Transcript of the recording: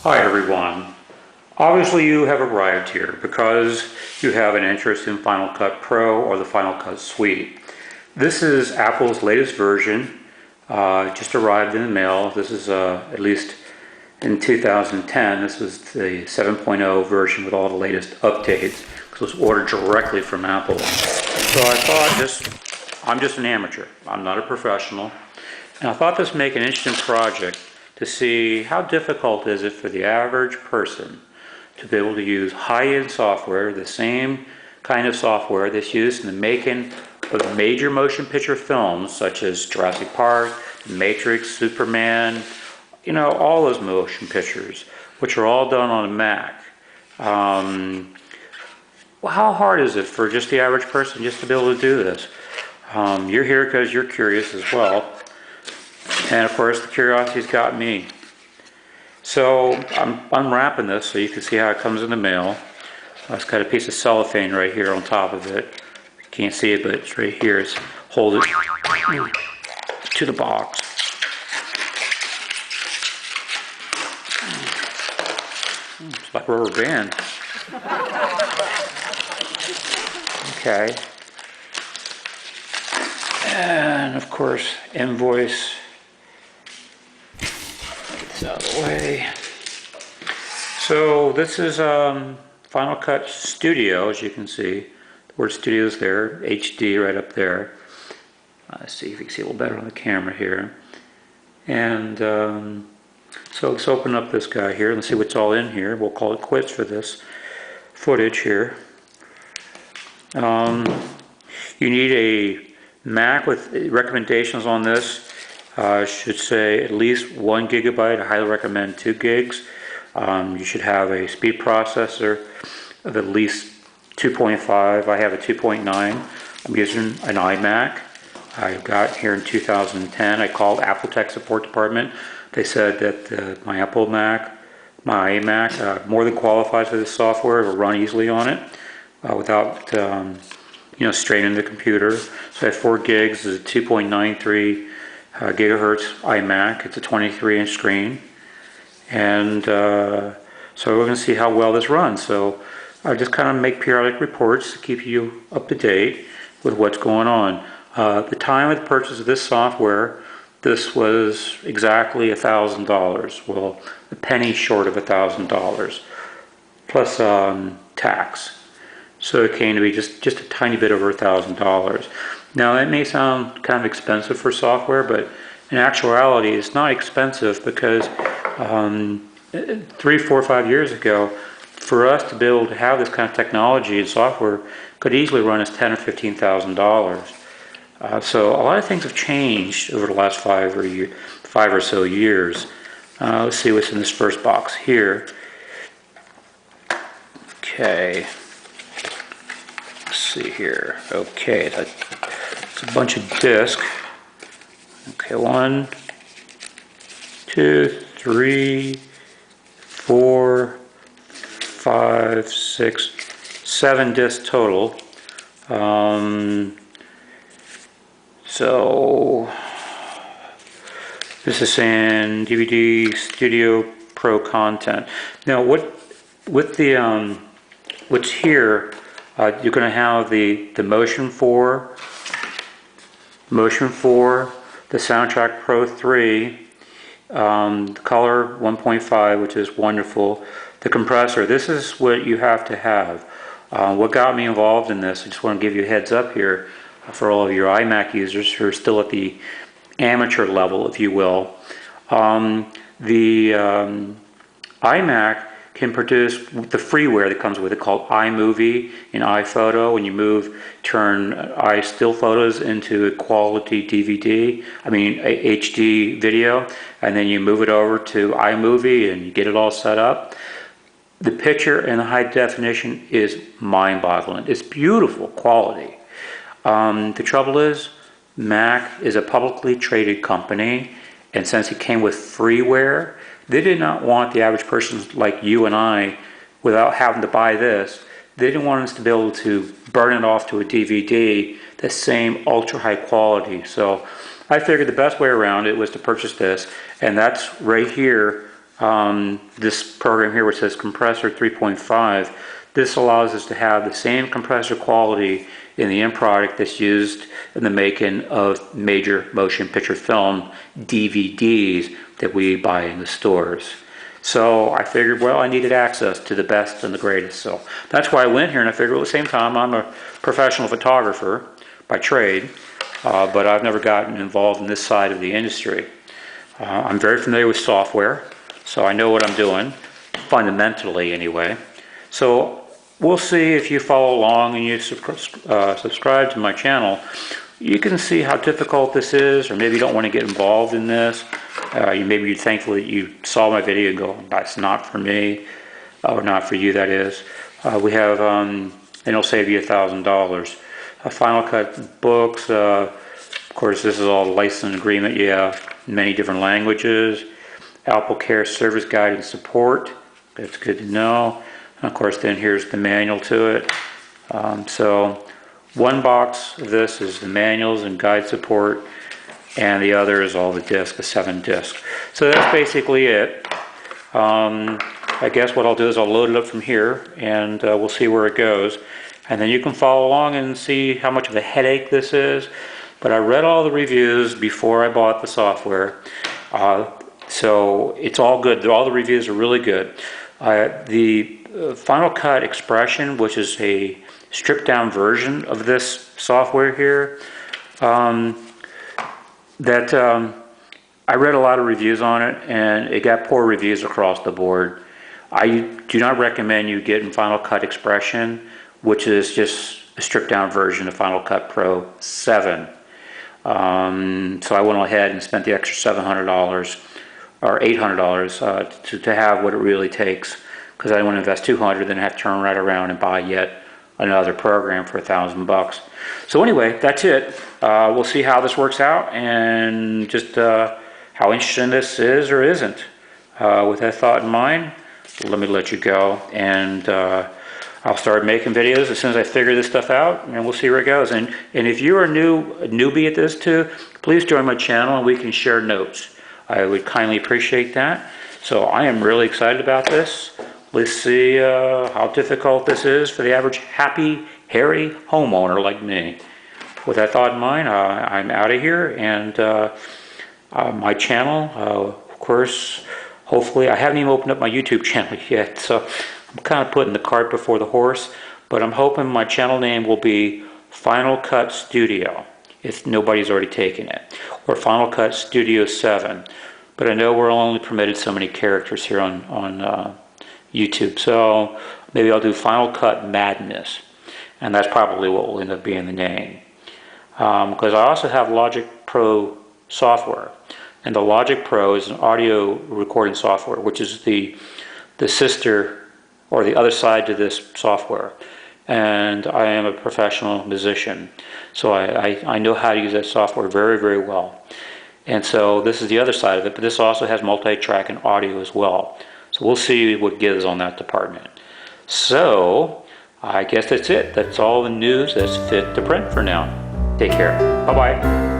Hi everyone. Obviously you have arrived here because you have an interest in Final Cut Pro or the Final Cut Suite. This is Apple's latest version, just arrived in the mail. This is at least in 2010. This was the 7.0 version with all the latest updates because it was ordered directly from Apple. So I thought I'm just an amateur. I'm not a professional. And I thought this would make an interesting project to see how difficult is it for the average person to be able to use high-end software, the same kind of software that's used in the making of major motion picture films such as Jurassic Park, Matrix, Superman, all those motion pictures, which are all done on a Mac. Well, how hard is it for just the average person just to be able to do this? You're here because you're curious as well. And of course, the curiosity's got me. So I'm unwrapping this so you can see how it comes in the mail. It's got a piece of cellophane right here on top of it. You can't see it, but it's right here. It's hold it to the box. It's like a rubber band. Okay. And of course, invoice. Out of the way. So this is Final Cut Studio, as you can see. The word studio is there, HD right up there. Let's see if you can see a little better on the camera here. And so let's open up this guy here. Let's see what's all in here. We'll call it quits for this footage here. You need a Mac with recommendations on this. Should say at least 1 gigabyte. I highly recommend 2 gigs. You should have a speed processor of at least 2.5. I have a 2.9. I'm using an iMac. I got here in 2010. I called Apple Tech Support Department. They said that my Apple Mac, my iMac, more than qualifies for this software. It will run easily on it without straining the computer. So I have 4 gigs. This is a 2.93 gigahertz iMac. It's a 23-inch screen, and so we're going to see how well this runs. So I just kind of make periodic reports to keep you up to date with what's going on. The time of the purchase of this software, this was exactly $1,000. Well, a penny short of $1,000 plus tax. So it came to be just a tiny bit over $1,000. Now that may sound kind of expensive for software, but in actuality it's not expensive because 3, 4, 5 years ago, for us to be able to have this kind of technology and software could easily run us $10,000 or $15,000. So a lot of things have changed over the last 5 or so years. Let's see what's in this first box here. Okay. See here. Okay, it's a bunch of discs. Okay, 1, 2, 3, 4, 5, 6, 7 discs total. So this is saying DVD Studio Pro content. Now, with the what's here? You're going to have the Motion 4, the Soundtrack Pro 3, the Color 1.5, which is wonderful, the compressor. This is what you have to have. What got me involved in this, I just want to give you a heads up here for all of your iMac users who are still at the amateur level, if you will. The iMac can produce the freeware that comes with it called iMovie and iPhoto. When you turn iStill photos into a quality HD video, and then you move it over to iMovie and you get it all set up. The picture and the high definition is mind-boggling. It's beautiful quality. The trouble is, Mac is a publicly traded company, and since it came with freeware, they did not want the average person like you and I, without having to buy this, they didn't want us to be able to burn it off to a DVD, the same ultra high quality. So I figured the best way around it was to purchase this, and that's right here This program here which says compressor 3.5, this allows us to have the same compressor quality in the end product that's used in the making of major motion picture film DVDs that we buy in the stores. So I figured, well, I needed access to the best and the greatest. So that's why I went here, and I figured at the same time, I'm a professional photographer by trade, but I've never gotten involved in this side of the industry. I'm very familiar with software, so I know what I'm doing, fundamentally anyway. So we'll see if you follow along and you subscribe to my channel. You can see how difficult this is, or maybe you don't want to get involved in this. Maybe you're thankful that you saw my video and go, that's not for me, or not for you, that is. We have, and it'll save you $1,000. Final Cut books, of course this is all license agreement, yeah, many different languages. Apple Care Service Guide and Support, that's good to know. And of course then here's the manual to it. So one box of this is the manuals and guide support, and the other is all the discs, the 7 discs. So that's basically it. I guess what I'll do is I'll load it up from here, and we'll see where it goes. And then you can follow along and see how much of a headache this is. But I read all the reviews before I bought the software. So it's all good. All the reviews are really good. The Final Cut Expression, which is a stripped down version of this software here, I read a lot of reviews on it, and it got poor reviews across the board. I do not recommend you getting Final Cut Expression, which is just a stripped down version of Final Cut Pro 7. So I went ahead and spent the extra $700 or $800 to have what it really takes, because I didn't want to invest $200 then have to turn right around and buy yet another program for $1,000. So anyway, that's it. We'll see how this works out, and just how interesting this is or isn't. With that thought in mind, let me let you go, and I'll start making videos as soon as I figure this stuff out, and we'll see where it goes. And if you're a newbie at this too, please join my channel and we can share notes. I would kindly appreciate that. So I am really excited about this. Let's see how difficult this is for the average happy, hairy homeowner like me. With that thought in mind, I'm out of here, and my channel, of course, hopefully, I haven't even opened up my YouTube channel yet, so I'm kind of putting the cart before the horse, but I'm hoping my channel name will be Final Cut Studio, if nobody's already taken it, or Final Cut Studio 7. But I know we're only permitted so many characters here on YouTube, so maybe I'll do Final Cut Madness, and that's probably what will end up being the name. Because I also have Logic Pro software, and the Logic Pro is an audio recording software, which is the sister or the other side to this software. And I am a professional musician, so I know how to use that software very, very well. And so this is the other side of it, but this also has multi-track and audio as well. So we'll see what gives on that department. So I guess that's it. That's all the news that's fit to print for now. Take care. Bye-bye.